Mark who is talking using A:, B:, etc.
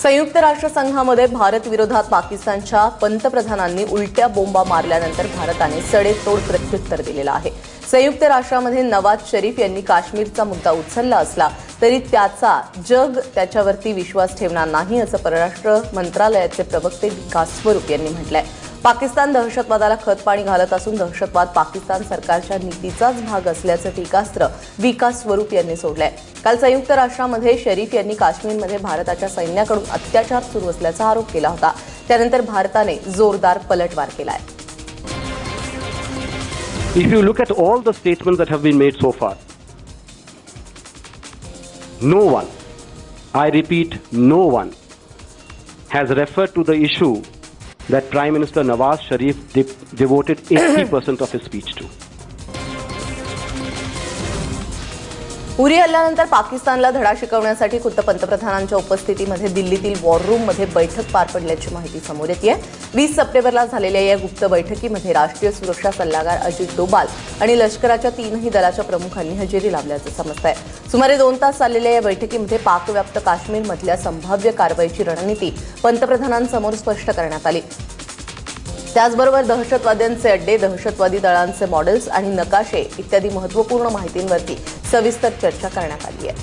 A: संयुक्त राष्ट्रसंघामध्ये भारत विरोधात पाकिस्तानच्या पंतप्रधानांनी उलट्या बोंबा मारल्यानंतर भारताने सडेतोड प्रत्युत्तर दिलेलं आहे। संयुक्त राष्ट्रामध्ये नवाज शरीफ यांनी काश्मीरचा मुद्दा उचलला असला तरी जग त्याच्यावरती विश्वास ठेवणार नाही असं परराष्ट्र मंत्रालयाचे प्रवक्ते विकास स्वरूप यांनी म्हटलंय। पाकिस्तान दहशतवादाला खतपाणी घालत असून दहशतवाद पाकिस्तान सरकारच्या नीतीचाच भाग असल्याचं टीकास्त्र विकास स्वरूप यांनी सोडलंय। काल संयुक्त राष्ट्रामध्ये शरीफ यांनी काश्मीरमध्ये भारताच्या सैन्याकडून अत्याचार सुरू असल्याचा आरोप केला होता। त्यानंतर भारताने जोरदार पलटवार केलाय।
B: If you look at all the statements that have been made so far, no one, I repeat, no one has referred to the issue that Prime Minister Nawaz Sharif devoted 80% of his speech to.
A: Uri हल्ल्यानंतर पाकिस्तानला धडा शिकवण्यासाठी खुद्द पंतप्रधानांच्या उपस्थितीमध्ये दिल्लीतील war रूममध्ये बैठक पार पडल्याची माहिती समोर येते। 20 सप्टेंबरला झालेल्या या गुप्त बैठकीमध्ये राष्ट्रीय सुरक्षा सल्लागार अजित डोभाल आणि लष्कराच्या तीनही दलाच्या प्रमुखांनी हजेरी लावल्याचं समजतंय। सुमारे 2 तास चाललेल्या या बैठकीमध्ये पाकव्याप्त काश्मीरमधल्या संभाव्य कारवाईची रणनीती पंतप्रधानांसमोर स्पष्ट करण्यात आली। त्याचबरोबर दहशतवाद्यांचे अड्डे, दहशतवादी दळांचे मॉडेल्स आणि नकाशे इत्यादी महत्त्वपूर्ण माहितींवरती सविस्तर चर्चा करण्यात आली आहे।